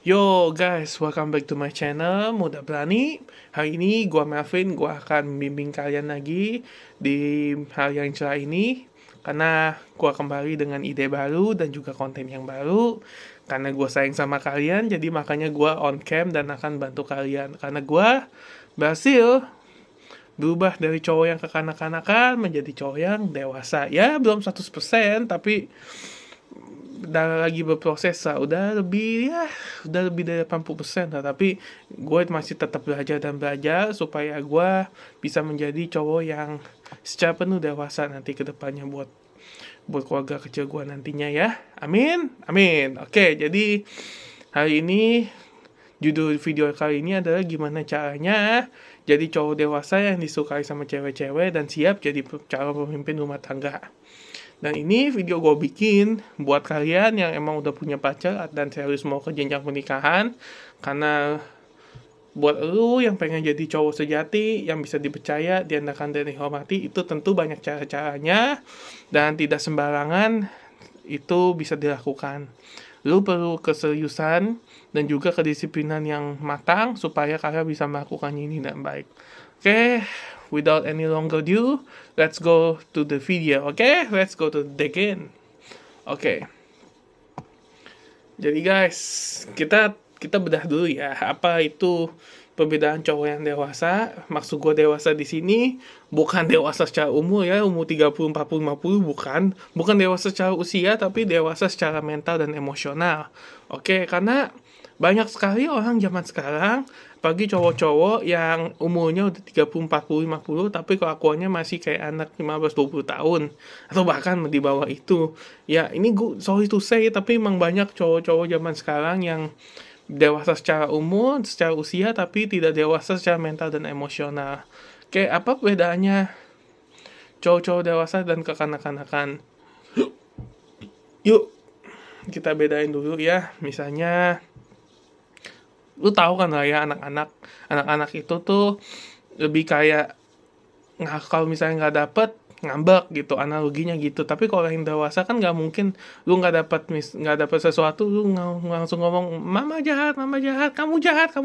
Yo guys, welcome back to my channel Muda Berani. Hari ini gua Melvin, gua akan membimbing kalian lagi di hal yang cerah ini. Karena gua kembali dengan ide baru dan juga konten yang baru. Karena gua sayang sama kalian, jadi makanya gua on cam dan akan bantu kalian. Karena gua berhasil berubah dari cowok yang kekanak-kanakan menjadi cowok yang dewasa. Ya, belum 100%, tapi udah lagi berproses lah, udah lebih dari 80% lah, tapi gue masih tetap belajar dan belajar supaya gue bisa menjadi cowok yang secara penuh dewasa nanti ke depannya buat keluarga kecil gue nantinya ya. Amin, amin. Oke, jadi hari ini judul video kali ini adalah gimana caranya jadi cowok dewasa yang disukai sama cewek-cewek dan siap jadi calon pemimpin rumah tangga. Dan ini video gue bikin buat kalian yang emang udah punya pacar dan serius mau ke jenjang pernikahan. Karena buat lu yang pengen jadi cowok sejati, yang bisa dipercaya, diandalkan dan dihormati, itu tentu banyak cara-caranya dan tidak sembarangan itu bisa dilakukan. Lu perlu keseriusan dan juga kedisiplinan yang matang supaya kalian bisa melakukan ini dengan baik. Oke, without any longer ado, let's go to the video. Oke, let's go to the game. Oke. Jadi guys, kita bedah dulu ya, apa itu perbedaan cowok yang dewasa. Maksud gue dewasa di sini bukan dewasa secara umur ya, umur 30, 40, 50, bukan dewasa secara usia, tapi dewasa secara mental dan emosional. Oke, karena banyak sekali orang zaman sekarang, apalagi cowok-cowok yang umurnya udah 30, 40, 50, tapi kelakuannya masih kayak anak 15, 20 tahun. Atau bahkan di bawah itu. Ya, ini gue sorry to say, tapi emang banyak cowok-cowok zaman sekarang yang dewasa secara umur, secara usia, tapi tidak dewasa secara mental dan emosional. Kayak apa bedanya cowok-cowok dewasa dan kekanak-kanakan? Yuk, kita bedain dulu ya. Misalnya, lu tahu kan lah ya, anak-anak itu tuh lebih kayak kalau misalnya nggak dapet ngambek gitu, analoginya gitu. Tapi kalau yang dewasa kan nggak mungkin lu nggak dapet sesuatu lu langsung ngomong mama jahat, kamu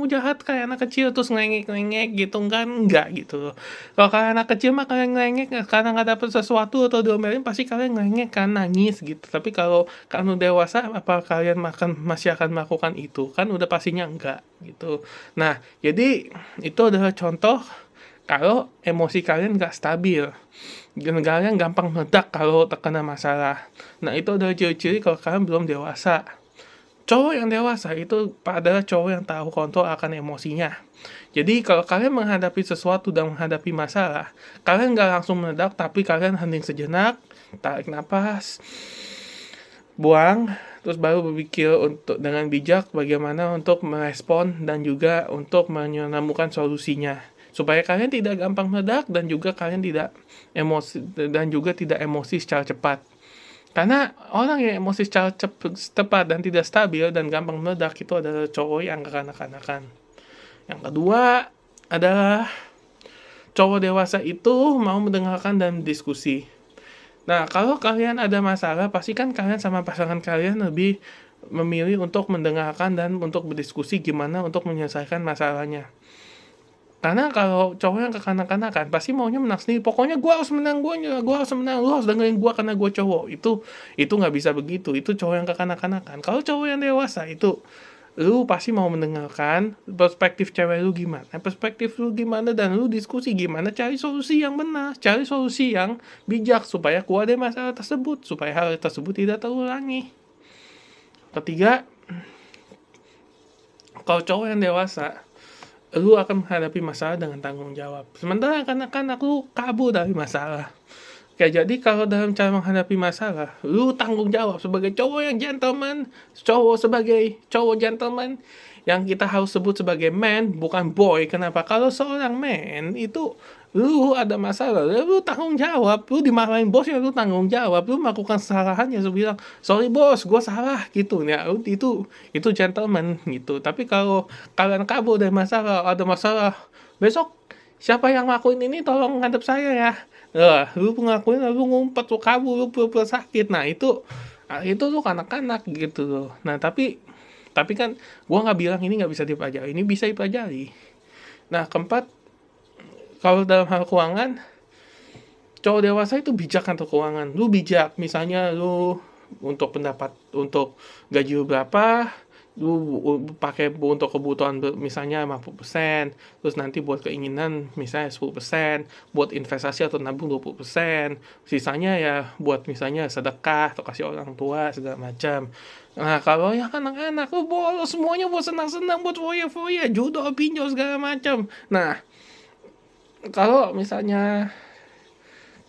jahat kayak anak kecil terus ngelengek gitu kan, nggak gitu. Kalau kayak anak kecil mah kalian ngelengek karena nggak dapet sesuatu atau diomelin pasti kalian ngelengek kan, nangis gitu. Tapi kalau kamu dewasa, apa kalian masih akan melakukan itu? Kan udah pastinya enggak gitu. Nah, jadi itu adalah contoh kalau emosi kalian nggak stabil, dan kalian gampang meledak kalau terkena masalah. Nah, itu adalah ciri-ciri kalau kalian belum dewasa. Cowok yang dewasa itu adalah cowok yang tahu kontrol akan emosinya. Jadi kalau kalian menghadapi sesuatu dan menghadapi masalah, kalian nggak langsung meledak, tapi kalian hening sejenak, tarik nafas, buang, terus baru berpikir untuk dengan bijak bagaimana untuk merespon dan juga untuk menemukan solusinya, supaya kalian tidak gampang meledak dan juga kalian tidak emosi secara cepat. Karena orang yang emosi secara cepat dan tidak stabil dan gampang meledak itu adalah cowok yang kekanak-kanakan. Yang kedua adalah cowok dewasa itu mau mendengarkan dan diskusi. Nah, kalau kalian ada masalah, pasti kan kalian sama pasangan kalian lebih memilih untuk mendengarkan dan untuk berdiskusi gimana untuk menyelesaikan masalahnya. Karena kalau cowok yang kekanak-kanakan pasti maunya menang sendiri. Pokoknya gue harus menang, lu harus dengerin gue karena gue cowok. Itu nggak bisa begitu. Itu cowok yang kekanak-kanakan. Kalau cowok yang dewasa itu, lu pasti mau mendengarkan perspektif cewek lu gimana, dan lu diskusi gimana cari solusi yang benar, cari solusi yang bijak supaya keluar dari masalah tersebut, supaya hal tersebut tidak terulangi. Ketiga, kalau cowok yang dewasa, lu akan menghadapi masalah dengan tanggung jawab. Sementara kanak-kanak lu kabur dari masalah. Kayak jadi kalau dalam cara menghadapi masalah, lu tanggung jawab sebagai cowok yang gentleman, sebagai cowok gentleman yang kita harus sebut sebagai man, bukan boy. Kenapa? Kalau seorang man itu lu ada masalah, lu tanggung jawab, lu dimarahin bosnya, lu tanggung jawab, lu melakukan kesalahan ya lu bilang sorry bos, gue salah gitu ya, itu gentleman gitu. Tapi kalau kalian kabur dari masalah, ada masalah besok siapa yang ngelakuin ini tolong ngadep saya ya, lu ngelakuin lu ngumpet, lu kabur, lu pura-pura sakit. Nah itu tuh kanak-kanak gitu loh. Nah tapi Tapi kan gue nggak bilang ini nggak bisa dipelajari, ini bisa dipelajari. Nah, keempat, kalau dalam hal keuangan, cowok dewasa itu bijak atau keuangan. Lu bijak, misalnya lu untuk gaji lu berapa, lu pakai untuk kebutuhan misalnya 50%, terus nanti buat keinginan misalnya 10%, buat investasi atau nabung 20%, sisanya ya buat misalnya sedekah atau kasih orang tua segala macam. Nah, kalau yang anak-anak lu bolos semuanya buat senang-senang, buat foya-foya, judo, pinjol segala macam. Nah, kalau misalnya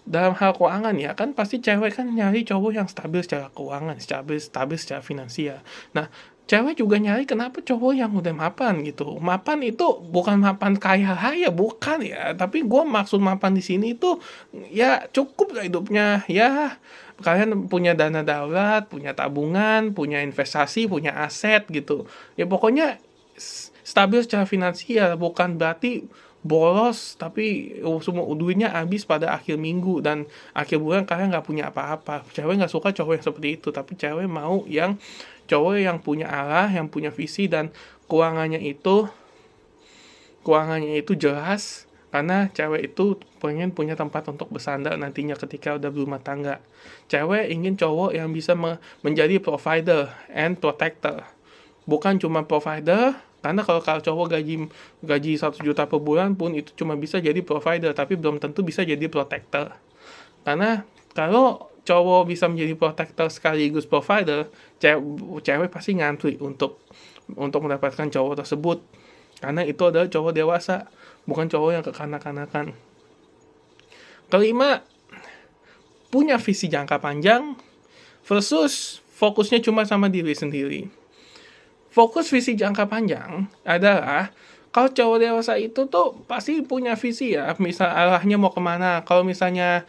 dalam hal keuangan ya kan pasti cewek kan nyari cowok yang stabil secara keuangan, stabil secara finansial. Nah, cewek juga nyari kenapa cowok yang udah mapan gitu. Mapan itu bukan mapan kaya raya, bukan ya. Tapi gue maksud mapan di sini itu ya cukup lah hidupnya. Ya kalian punya dana darurat, punya tabungan, punya investasi, punya aset gitu. Ya pokoknya stabil secara finansial, bukan berarti bolos tapi semua duitnya habis pada akhir minggu dan akhir bulan kalian nggak punya apa-apa. Cewek nggak suka cowok yang seperti itu, tapi cewek mau yang cowok yang punya arah, yang punya visi, dan keuangannya itu jelas, karena cewek itu pengen punya tempat untuk bersandar nantinya ketika udah berumah tangga. Cewek ingin cowok yang bisa menjadi provider and protector, bukan cuma provider. Karena kalau cowok gaji 1 juta per bulan pun itu cuma bisa jadi provider, tapi belum tentu bisa jadi protector. Karena kalau cowok bisa menjadi protector sekaligus provider, cewek pasti ngantri untuk mendapatkan cowok tersebut. Karena itu adalah cowok dewasa, bukan cowok yang kekanak-kanakan. Kelima, punya visi jangka panjang versus fokusnya cuma sama diri sendiri. Fokus visi jangka panjang adalah kalau cowok dewasa itu tuh pasti punya visi ya, misal arahnya mau kemana. Kalau misalnya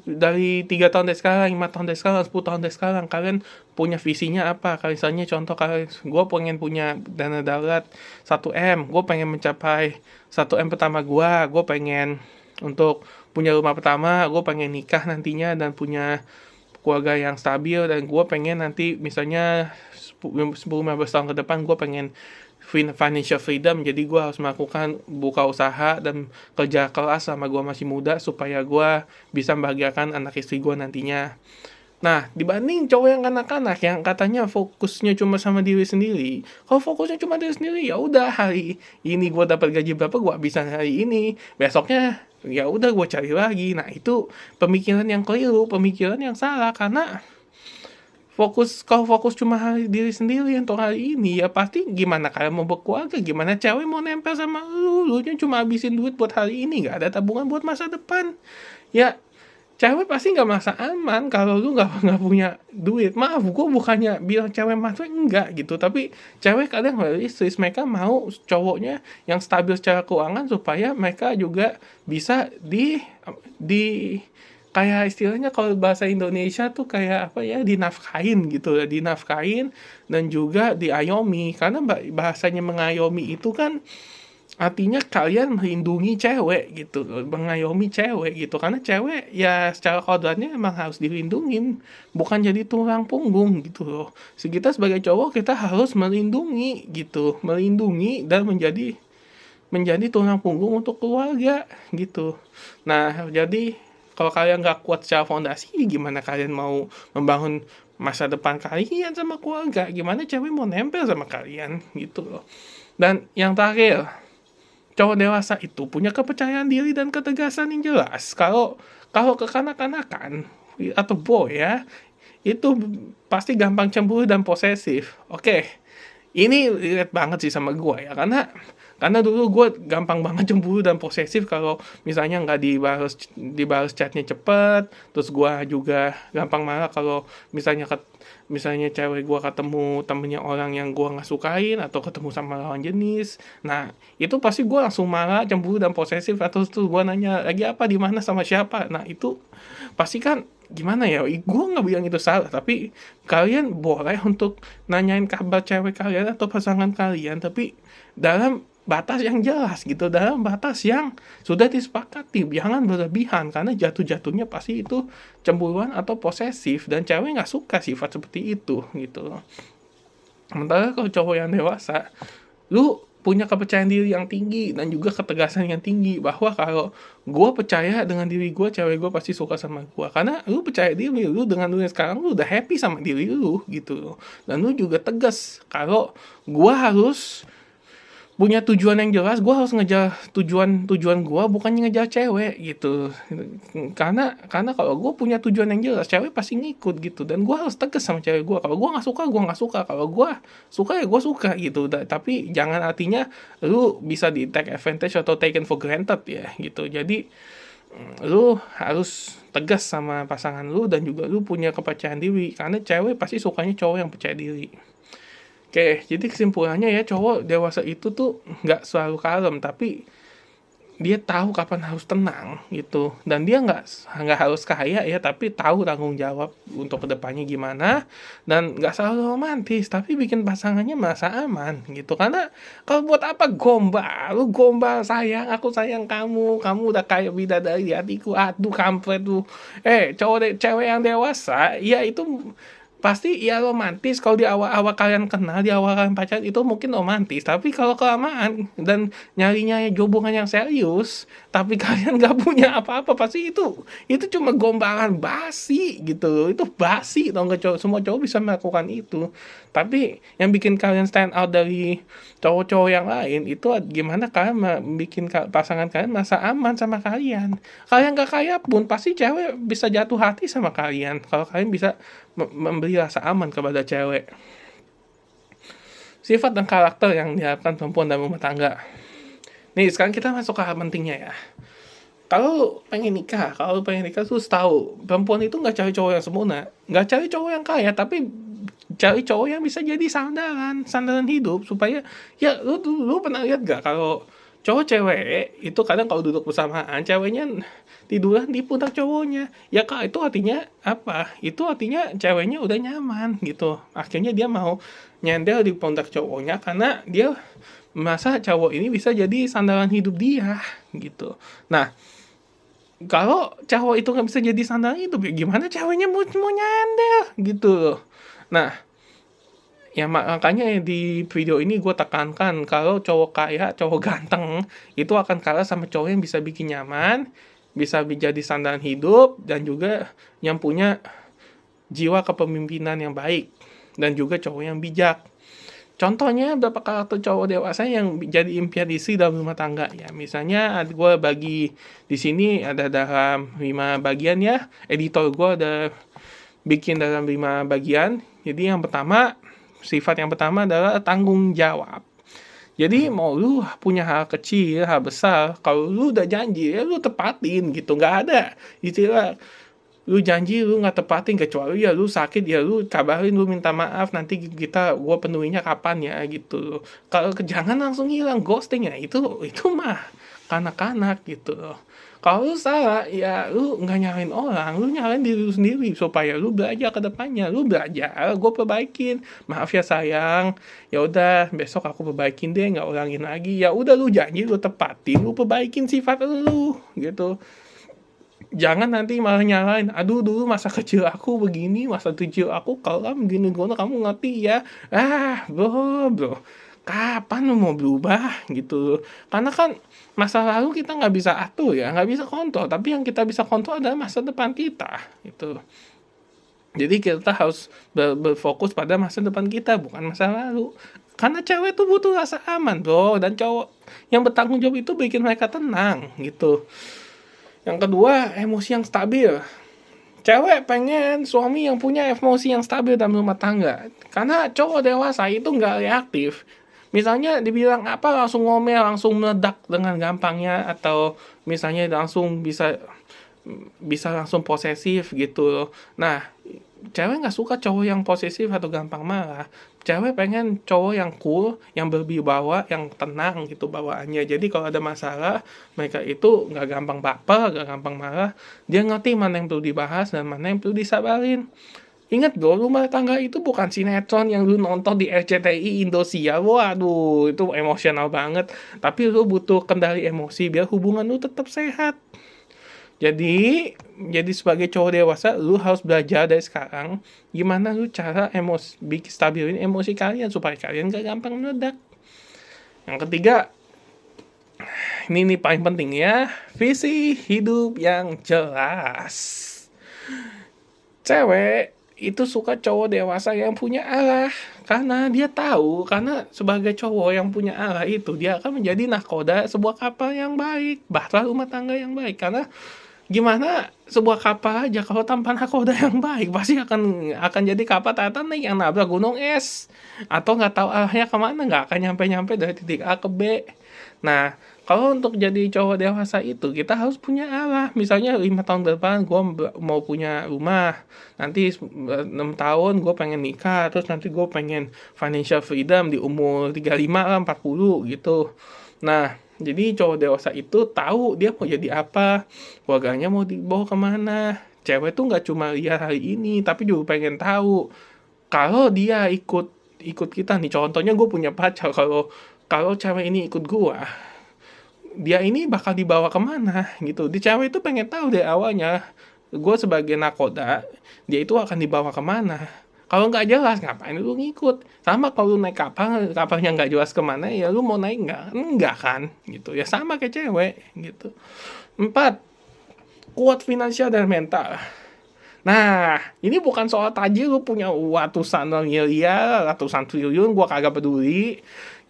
dari 3 tahun dari sekarang, 5 tahun dari sekarang, 10 tahun dari sekarang, kalian punya visinya apa? Kalau misalnya contoh kalian, gue pengen punya dana darurat 1M, gue pengen mencapai 1M pertama gue pengen untuk punya rumah pertama, gue pengen nikah nantinya dan punya keluarga yang stabil, dan gue pengen nanti misalnya 10-15 tahun ke depan gue pengen financial freedom, jadi gue harus melakukan buka usaha dan kerja keras sama gue masih muda supaya gue bisa membahagiakan anak istri gue nantinya. Nah, dibanding cowok yang kanak-kanak yang katanya fokusnya cuma sama diri sendiri. Kalau fokusnya cuma diri sendiri, ya udah hari ini gue dapat gaji berapa, gue bisa hari ini. Besoknya ya udah gue cari lagi. Nah, itu pemikiran yang keliru, pemikiran yang salah, karena kalau fokus cuma diri sendiri untuk hari ini, ya pasti gimana kalian mau berkeluarga, gimana cewek mau nempel sama lu nya cuma habisin duit buat hari ini, nggak ada tabungan buat masa depan. Ya cewek pasti nggak merasa aman kalau lu nggak punya duit. Maaf, gue bukannya bilang cewek matre, enggak gitu, tapi cewek kadang realistis, mereka mau cowoknya yang stabil secara keuangan supaya mereka juga bisa di kayak istilahnya kalau bahasa Indonesia tuh kayak apa ya, dinafkahin gitu ya, dinafkahin dan juga diayomi. Karena bahasanya mengayomi itu kan artinya kalian melindungi cewek gitu, mengayomi cewek gitu. Karena cewek ya secara kodratnya emang harus dilindungin, bukan jadi tulang punggung gitu loh. Kita sebagai cowok kita harus melindungi gitu, melindungi dan menjadi tulang punggung untuk keluarga gitu. Nah, jadi kalau kalian nggak kuat secara fondasi, gimana kalian mau membangun masa depan kalian sama keluarga? Gimana cewek mau nempel sama kalian gitu loh. Dan yang terakhir, cowok dewasa itu punya kepercayaan diri dan ketegasan yang jelas. Kalau kekanak-kanakan atau boy ya, itu pasti gampang cemburu dan posesif. Oke, ini relate banget sih sama gue ya, karena dulu gue gampang banget cemburu dan posesif kalau misalnya nggak dibalas chatnya cepet. Terus gue juga gampang marah kalau misalnya cewek gue ketemu temennya orang yang gue nggak sukain atau ketemu sama lawan jenis. Nah, itu pasti gue langsung marah, cemburu dan posesif. Atau tuh gue nanya lagi apa, di mana, sama siapa. Nah, itu pasti kan gimana ya, gue nggak bilang itu salah, tapi kalian boleh untuk nanyain kabar cewek kalian atau pasangan kalian, tapi dalam batas yang jelas gitu, dalam batas yang sudah disepakati. Jangan berlebihan, karena jatuh-jatuhnya pasti itu cemburuan atau posesif, dan cewek nggak suka sifat seperti itu gitu. Sementara kalau cowok yang dewasa, lu punya kepercayaan diri yang tinggi dan juga ketegasan yang tinggi bahwa kalau gue percaya dengan diri gue, cewek gue pasti suka sama gue. Karena lu percaya diri, lu dengan lu yang sekarang lu udah happy sama diri lu gitu. Dan lu juga tegas kalau gue harus punya tujuan yang jelas, gue harus ngejar tujuan gue, bukannya ngejar cewek gitu. Karena kalau gue punya tujuan yang jelas, cewek pasti ngikut gitu. Dan gue harus tegas sama cewek gue. Kalau gue nggak suka, gue nggak suka. Kalau gue suka ya gue suka gitu. Tapi jangan artinya lu bisa di take advantage atau taken for granted ya gitu. Jadi lu harus tegas sama pasangan lu dan juga lu punya kepercayaan diri. Karena cewek pasti sukanya cowok yang percaya diri. Oke, jadi kesimpulannya ya, cowok dewasa itu tuh nggak selalu kalem, tapi dia tahu kapan harus tenang gitu. Dan dia nggak harus kaya ya, tapi tahu tanggung jawab untuk kedepannya gimana. Dan nggak selalu romantis, tapi bikin pasangannya merasa aman gitu. Karena kalau buat apa gombal, lu gombal sayang, aku sayang kamu udah kayak bidadari di hatiku, aduh kampret lu. Cewek yang dewasa, ya itu pasti ya romantis kalau di awal-awal kalian kenal, di awal kalian pacaran itu mungkin romantis. Tapi kalau kelamaan dan nyarinya hubungan yang serius, tapi kalian nggak punya apa-apa, pasti itu cuma gombalan basi gitu. Itu basi dong, nggak semua cowok bisa melakukan itu. Tapi yang bikin kalian stand out dari cowok-cowok yang lain itu gimana kalian bikin pasangan kalian merasa aman sama kalian. Kalian gak kaya pun pasti cewek bisa jatuh hati sama kalian kalau kalian bisa memberi rasa aman kepada cewek. Sifat dan karakter yang diharapkan perempuan dalam rumah tangga. Nih sekarang kita masuk ke hal pentingnya ya. Kalau pengen nikah tuh tahu perempuan itu nggak cari cowok yang sempurna, nggak cari cowok yang kaya, tapi cari cowok yang bisa jadi sandaran hidup supaya ya lu pernah lihat gak kalau cowok cewek itu kadang kalau duduk bersamaan ceweknya tiduran di pundak cowoknya, ya kak itu artinya apa? Itu artinya ceweknya udah nyaman gitu, akhirnya dia mau nyender di pundak cowoknya karena dia merasa cowok ini bisa jadi sandaran hidup dia gitu. Nah, kalau cowok itu nggak bisa jadi sandaran hidup, ya gimana ceweknya mau nyender gitu. Nah, ya makanya di video ini gue tekankan kalau cowok kaya, cowok ganteng itu akan kalah sama cowok yang bisa bikin nyaman, bisa jadi sandaran hidup, dan juga yang punya jiwa kepemimpinan yang baik, dan juga cowok yang bijak. Contohnya beberapa karakter cowok dewasa yang jadi impian istri dalam rumah tangga ya. Misalnya gue bagi di sini ada dalam 5 bagian ya. Editor gue ada bikin dalam 5 bagian. Jadi sifat yang pertama adalah tanggung jawab. Jadi mau lu punya hal kecil, hal besar, kalau lu udah janji ya lu tepatin gitu. Nggak ada istilah lu janji lu nggak tepatin, kecuali ya lu sakit ya lu kabarin, lu minta maaf, nanti gua penuhinya kapan ya gitu. Kalau jangan langsung hilang, ghosting ya itu mah kanak-kanak gitu loh. Kalau lu salah ya lu nggak nyalain orang, lu nyalain diri lu sendiri supaya lu belajar ke depannya. Lu belajar, gue perbaikin, maaf ya sayang, ya udah besok aku perbaikin deh, nggak ulangin lagi. Ya udah lu janji lu tepatin, lu perbaikin sifat lu gitu. Jangan nanti malah nyalain, aduh dulu masa kecil aku begini, masa kecil aku kelam gini, kamu ngerti ya. Bro, kapan lu mau berubah gitu. Karena kan masa lalu kita nggak bisa atur ya, nggak bisa kontrol, tapi yang kita bisa kontrol adalah masa depan kita gitu. Jadi kita harus berfokus pada masa depan kita, bukan masa lalu. Karena cewek tuh butuh rasa aman bro, dan cowok yang bertanggung jawab itu bikin mereka tenang gitu. Yang kedua, emosi yang stabil. Cewek pengen suami yang punya emosi yang stabil dalam rumah tangga. Karena cowok dewasa itu nggak reaktif. Misalnya dibilang apa langsung ngomel, langsung meledak dengan gampangnya. Atau misalnya langsung bisa langsung posesif gitu. Nah, cewek nggak suka cowok yang posesif atau gampang marah. Cewek pengen cowok yang cool, yang berwibawa, yang tenang gitu bawaannya. Jadi kalau ada masalah, mereka itu nggak gampang baper, nggak gampang marah. Dia ngerti mana yang perlu dibahas dan mana yang perlu disabarin. Ingat bro, rumah tangga itu bukan sinetron yang lu nonton di RCTI Indosiar. Waduh, itu emosional banget. Tapi lu butuh kendali emosi biar hubungan lu tetap sehat. Jadi sebagai cowok dewasa, lu harus belajar dari sekarang gimana lu cara bikin stabilin emosi kalian supaya kalian gak gampang meledak. Yang ketiga, ini nih paling penting ya, visi hidup yang jelas. Cewek itu suka cowok dewasa yang punya arah, karena dia tahu, karena sebagai cowok yang punya arah itu dia akan menjadi nahkoda sebuah kapal yang baik, bahtera rumah tangga yang baik. Karena gimana sebuah kapal aja kalau tanpa nahkoda yang baik pasti akan jadi kapal Titanic yang nabrak gunung es, atau nggak tahu arahnya kemana, nggak akan nyampe dari titik A ke B. Nah, kalau untuk jadi cowok dewasa itu kita harus punya arah. Misalnya 5 tahun ke depan gue mau punya rumah, nanti 6 tahun gue pengen nikah, terus nanti gue pengen financial freedom di umur 35 lah, 40 gitu. Nah, jadi cowok dewasa itu tahu dia mau jadi apa, keluarganya mau dibawa kemana. Cewek tuh nggak cuma lihat hari ini, tapi juga pengen tahu kalau dia ikut kita nih. Contohnya gue punya pacar, kalau cewek ini ikut gue, dia ini bakal dibawa kemana gitu. Di cewek itu pengen tahu dari awalnya, gue sebagai nakoda, dia itu akan dibawa kemana. Kalau nggak jelas, ngapain lu ngikut? Sama kalau lu naik kapalnya nggak jelas kemana, ya lu mau naik nggak? Enggak kan, gitu. Ya sama kayak cewek, gitu. 4, kuat finansial dan mental. Nah, ini bukan soal tajir lu punya ratusan miliar, ratusan triliun, gua kagak peduli.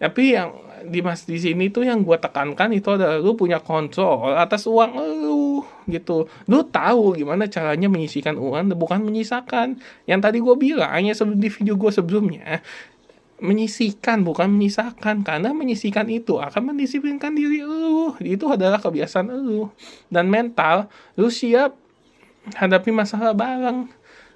Tapi yang di sini tuh yang gua tekankan itu adalah lu punya kontrol atas uang lu gitu. Lu tahu gimana caranya menyisihkan uang, bukan menyisakan. Yang tadi gua bilang hanya di video gua sebelumnya, menyisihkan bukan menyisakan, karena menyisihkan itu akan mendisiplinkan diri lu. Itu adalah kebiasaan lu. Dan mental, lu siap hadapi masalah bareng,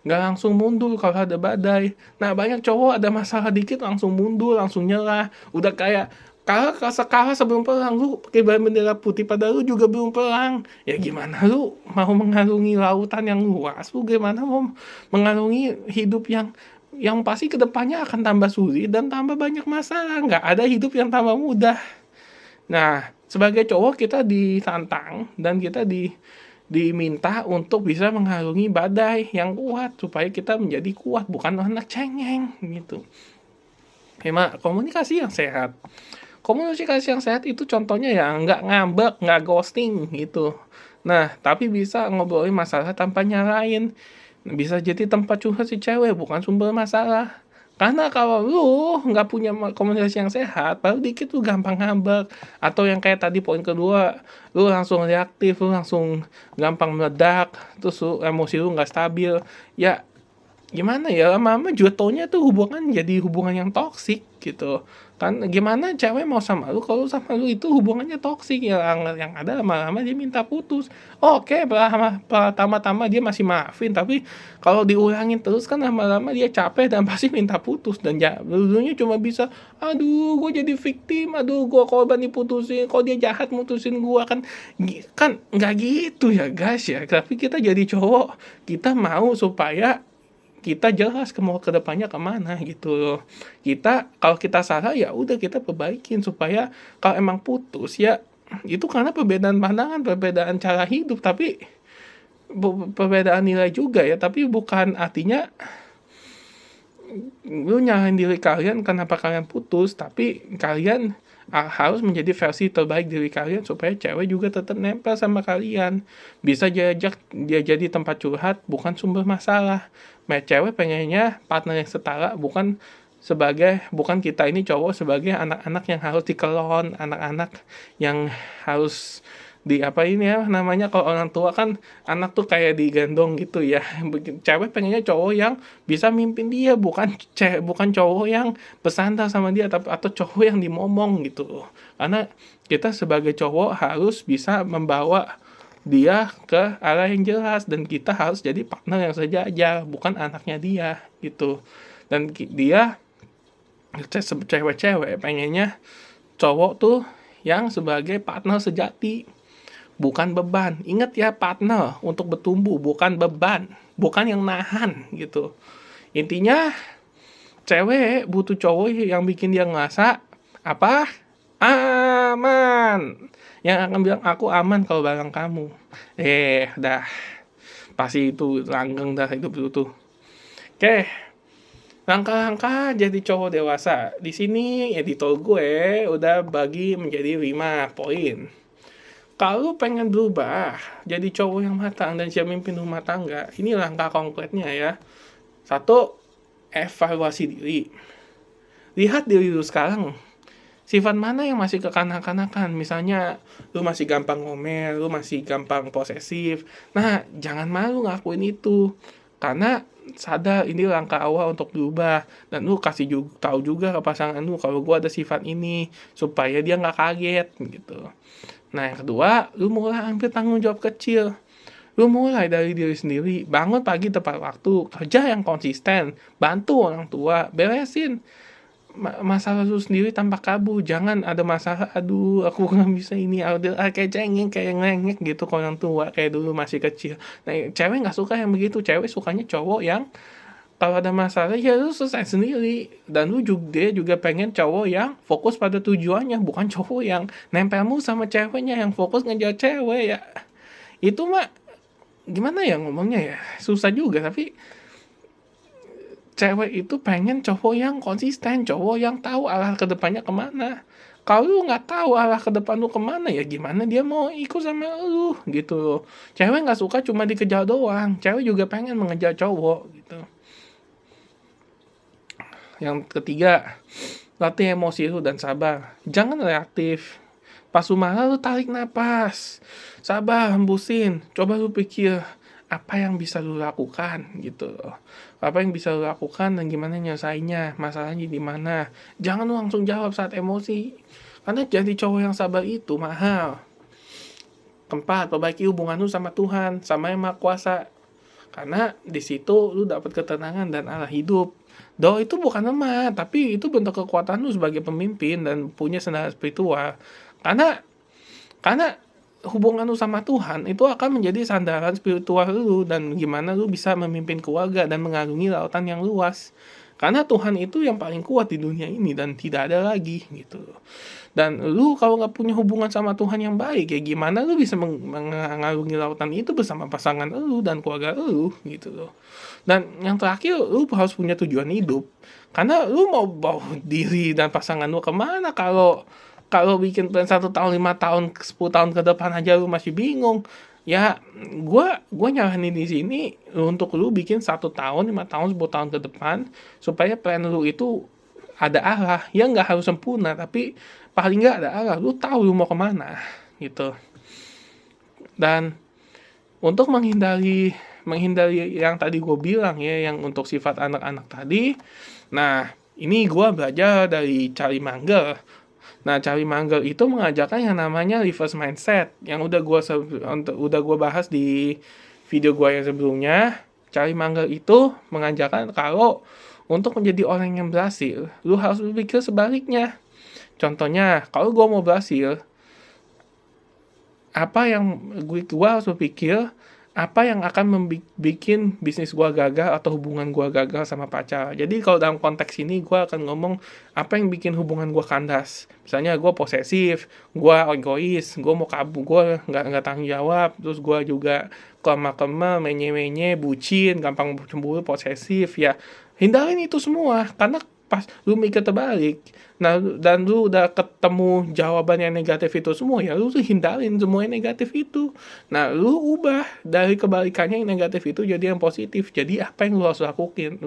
nggak langsung mundur kalau ada badai. Nah, banyak cowok ada masalah dikit langsung mundur, langsung nyerah, udah kayak kalah sebelum perang. Lu pakai bendera putih pada lu juga belum perang, ya gimana lu mau mengarungi lautan yang luas, lu gimana mau mengarungi hidup yang pasti kedepannya akan tambah sulit dan tambah banyak masalah. Nggak ada hidup yang tambah mudah. Nah, sebagai cowok kita ditantang dan kita diminta untuk bisa mengarungi badai yang kuat supaya kita menjadi kuat, bukan anak cengeng gitu. Komunikasi yang sehat. Komunikasi yang sehat itu contohnya ya nggak ngambek, nggak ghosting gitu. Nah, tapi bisa ngobrolin masalah tanpa nyalain. Bisa jadi tempat curhat si cewek, bukan sumber masalah. Karena kalau lu nggak punya komunikasi yang sehat, baru dikit lu gampang ngambek. Atau yang kayak tadi poin kedua, lu langsung reaktif, lu langsung gampang meledak, terus emosi lu nggak stabil. Ya gimana ya, lama-lama jatuhnya tuh hubungan jadi hubungan yang toksik gitu. Kan gimana cewek mau sama lu kalau sama lu itu hubungannya toksik, yang ada lama-lama dia minta putus. Oke, pertama-tama dia masih maafin, tapi kalau diulangin terus kan lama-lama dia capek dan pasti minta putus. Dan ya dulunya cuma bisa, aduh gue jadi victim, aduh gue korban diputusin, kok dia jahat mutusin gue. Kan nggak gitu ya guys ya. Tapi kita jadi cowok, kita mau supaya kita jelas mau ke depannya kemana gitu loh. Kalau kita salah ya udah kita perbaikin, supaya kalau emang putus ya itu karena perbedaan pandangan, perbedaan cara hidup, tapi perbedaan nilai juga ya, tapi bukan artinya lu nyalahin diri kalian kenapa kalian putus. Tapi kalian harus menjadi versi terbaik diri kalian supaya cewek juga tetap nempel sama kalian, bisa dia jadi tempat curhat, bukan sumber masalah. Cewek pengennya partner yang setara, bukan kita ini cowok sebagai anak-anak yang harus dikelon, anak-anak yang harus namanya kalau orang tua kan anak tuh kayak digendong gitu ya. Cewek pengennya cowok yang bisa mimpin dia, bukan cowok yang bersandar sama dia, atau cowok yang dimomong gitu. Karena kita sebagai cowok harus bisa membawa dia ke arah yang jelas, dan kita harus jadi partner yang sejajar, bukan anaknya dia gitu. Dan cewek pengennya cowok tuh yang sebagai partner sejati, bukan beban. Ingat ya, partner untuk bertumbuh, bukan beban, bukan yang nahan gitu. Intinya cewek butuh cowok yang bikin dia ngerasa apa? Aman. Yang akan bilang aku aman kalau bareng kamu. Dah. Pasti itu langgeng dah hidup lu tuh. Oke, langkah-langkah jadi cowok dewasa. Di sini editor gue udah bagi menjadi 5 poin. Kalau pengen berubah jadi cowok yang matang dan siap memimpin rumah tangga, ini langkah konkretnya ya. Satu, evaluasi diri. Lihat diri lu sekarang. Sifat mana yang masih kekanak-kanakan? Misalnya, lu masih gampang ngomel, lu masih gampang posesif. Nah, jangan malu ngakuin itu. Karena sadar ini langkah awal untuk berubah. Dan lu kasih tahu juga ke pasangan lu kalau gua ada sifat ini. Supaya dia nggak kaget gitu. Nah, yang kedua, lu mulai ambil tanggung jawab kecil. Lu mulai dari diri sendiri. Bangun pagi tepat waktu. Kerja yang konsisten. Bantu orang tua. Beresin masalah lu sendiri tanpa kabur. Jangan ada masalah, aduh aku nggak bisa ini, kayak cengeng, kayak ngengek gitu kalau orang tua kayak dulu masih kecil. Nah, cewek nggak suka yang begitu. Cewek sukanya cowok yang kalau ada masalah ya lu selesai sendiri. Dan lu juga, dia juga pengen cowok yang fokus pada tujuannya, bukan cowok yang nempelmu sama ceweknya yang fokus ngejar cewek ya. Itu mah gimana ya ngomongnya ya, susah juga. Tapi cewek itu pengen cowok yang konsisten, cowok yang tahu arah ke depannya kemana. Kalau lu nggak tahu arah ke depan lu kemana, ya gimana dia mau ikut sama lu gitu loh. Cewek nggak suka cuma dikejar doang, cewek juga pengen mengejar cowok gitu. Yang ketiga, latih emosi lu dan sabar. Jangan reaktif. Pas lu marah lu tarik napas. Sabar, hembusin. Coba lu pikir apa yang bisa lu lakukan gitu loh. Apa yang bisa lu lakukan dan gimana nyelesainnya, masalahnya di mana. Jangan lu langsung jawab saat emosi. Karena jadi cowok yang sabar itu mahal. Keempat, perbaiki hubungan lu sama Tuhan, sama Yang Maha Kuasa. Karena di situ lu dapat ketenangan dan arah hidup. Doa itu bukan lemah, tapi itu bentuk kekuatan lu sebagai pemimpin dan punya sendal spiritual. Karena karena hubungan lu sama Tuhan itu akan menjadi sandaran spiritual lu dan gimana lu bisa memimpin keluarga dan mengarungi lautan yang luas. Karena Tuhan itu yang paling kuat di dunia ini dan tidak ada lagi gitu. Dan lu kalau nggak punya hubungan sama Tuhan yang baik, ya gimana lu bisa mengarungi lautan itu bersama pasangan lu dan keluarga lu gitu loh. Dan yang terakhir, lu harus punya tujuan hidup. Karena lu mau bawa diri dan pasangan lu kemana kalau kalau bikin plan 1 tahun, 5 tahun, 10 tahun ke depan aja lu masih bingung. Ya, gua nyaranin di sini untuk lu bikin 1 tahun, 5 tahun, 10 tahun ke depan supaya plan lu itu ada arah. Ya nggak harus sempurna, tapi paling nggak ada arah. Lu tahu lu mau kemana gitu. Dan untuk menghindari menghindari yang tadi gue bilang ya, yang untuk sifat anak-anak tadi. Nah, ini gue belajar dari Charlie Munger. Nah, Charlie Munger itu mengajarkan yang namanya reverse mindset, yang udah gue bahas di video gue yang sebelumnya. Charlie Munger itu mengajarkan kalau untuk menjadi orang yang berhasil, lu harus berpikir sebaliknya. Contohnya, kalau gue mau berhasil, apa yang gue harus berpikir, apa yang akan bikin bisnis gue gagal atau hubungan gue gagal sama pacar. Jadi kalau dalam konteks ini gue akan ngomong apa yang bikin hubungan gue kandas. Misalnya gue posesif, gue egois, gue mau kabur, gue nggak tanggung jawab, terus gue juga kema-kema, menye-menye, bucin, gampang cemburu, posesif ya. Hindarin itu semua karena pas lu mikir terbalik, nah dan lu udah ketemu jawaban yang negatif itu semua, ya lu tuh hindarin semua yang negatif itu. Nah, lu ubah dari kebalikannya yang negatif itu jadi yang positif. Jadi apa yang lu harus lakuin?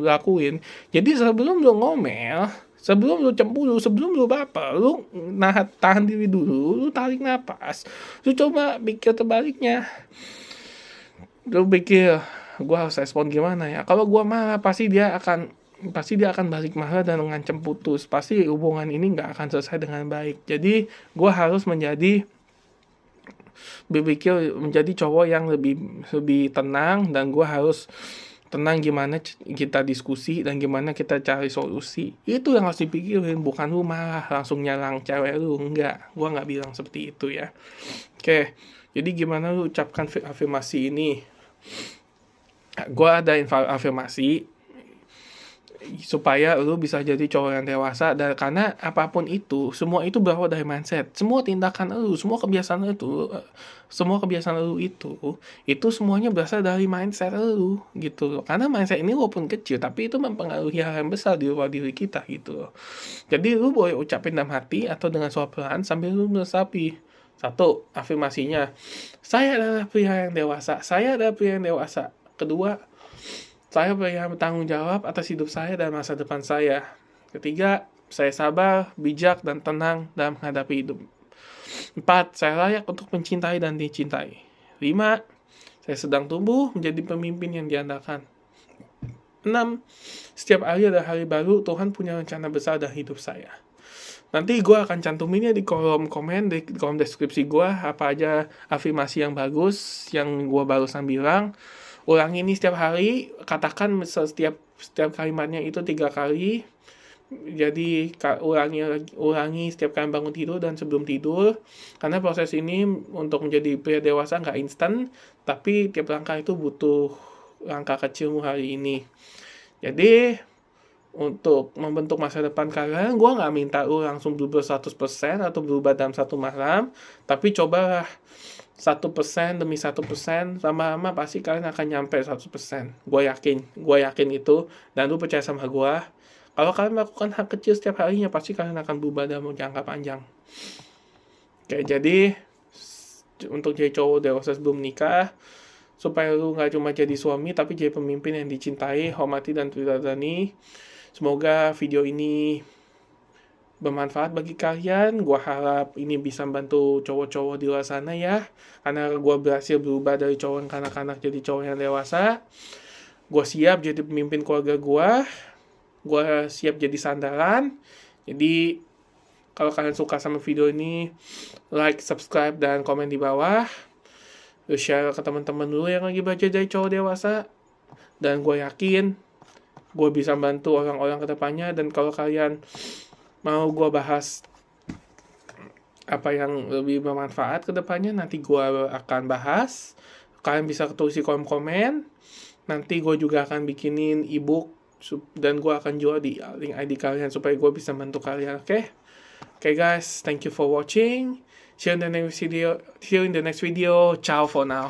Jadi sebelum lu ngomel, sebelum lu cemburu, sebelum lu baper, lu tahan diri dulu, lu tarik napas. Lu coba pikir terbaliknya. Lu pikir, gua harus respon gimana ya? Kalau gua marah, pasti dia akan balik marah dan mengancam putus. Pasti hubungan ini nggak akan selesai dengan baik. Jadi gue harus berpikir menjadi cowok yang lebih tenang, dan gue harus tenang gimana kita diskusi dan gimana kita cari solusi. Itu yang harus dipikirin, bukan lu malah langsung nyerang cewek lu. Enggak, gue nggak bilang seperti itu ya. Oke, jadi gimana lu ucapkan afirmasi ini? Gue ada afirmasi. supaya lu bisa jadi cowok yang dewasa. Dan karena apapun itu, semua itu berawal dari mindset. Semua tindakan lu, semua kebiasaan lu itu semuanya berasal dari mindset lu gitu loh. Karena mindset ini walaupun kecil, tapi itu mempengaruhi hal yang besar di luar diri kita gitu loh. Jadi lu boleh ucapin dalam hati atau dengan suara pelan sambil lu meresapi. Satu, afirmasinya, saya adalah pria yang dewasa. Saya adalah pria yang dewasa. Kedua, saya bertanggung jawab atas hidup saya dan masa depan saya. Ketiga, saya sabar, bijak, dan tenang dalam menghadapi hidup. 4. Saya layak untuk mencintai dan dicintai. 5. Saya sedang tumbuh menjadi pemimpin yang diandalkan. 6. Setiap hari ada hari baru, Tuhan punya rencana besar dalam hidup saya. Nanti gue akan cantuminnya di kolom komen, di kolom deskripsi gue, apa aja afirmasi yang bagus, yang gue barusan bilang. Ulangi ini setiap hari, katakan setiap kalimatnya itu 3 kali. Jadi ulangi setiap kali bangun tidur dan sebelum tidur. Karena proses ini untuk menjadi pria dewasa nggak instan, tapi tiap langkah itu butuh langkah kecilmu hari ini. Jadi untuk membentuk masa depan kalian, gue nggak minta lu langsung berubah 100% atau berubah dalam satu malam, tapi cobalah 1% demi 1%, lama-lama pasti kalian akan nyampe 100%. Gue yakin itu, dan lu percaya sama gue. Kalau kalian melakukan hal kecil setiap harinya, pasti kalian akan berubah dalam jangka panjang. Oke, jadi untuk jadi cowok dewasa sebelum nikah, supaya lu nggak cuma jadi suami, tapi jadi pemimpin yang dicintai, hormati, dan teladani. Semoga video ini bermanfaat bagi kalian. Gua harap ini bisa bantu cowok-cowok di luar sana ya. Karena gua berhasil berubah dari cowok yang kanak-kanak jadi cowok yang dewasa. Gua siap jadi pemimpin keluarga gua. Gua siap jadi sandaran. Jadi kalau kalian suka sama video ini, like, subscribe, dan komen di bawah. Lu share ke teman-teman lu yang lagi belajar jadi cowok dewasa. Dan gue yakin gue bisa bantu orang-orang ke depannya. Dan kalau kalian mau gue bahas apa yang lebih bermanfaat ke depannya, nanti gue akan bahas. Kalian bisa tulis di kolom komen. Nanti gue juga akan bikinin ebook dan gue akan jual di link ID kalian supaya gue bisa bantu kalian. Okay guys, thank you for watching. See you in the next video. Ciao for now.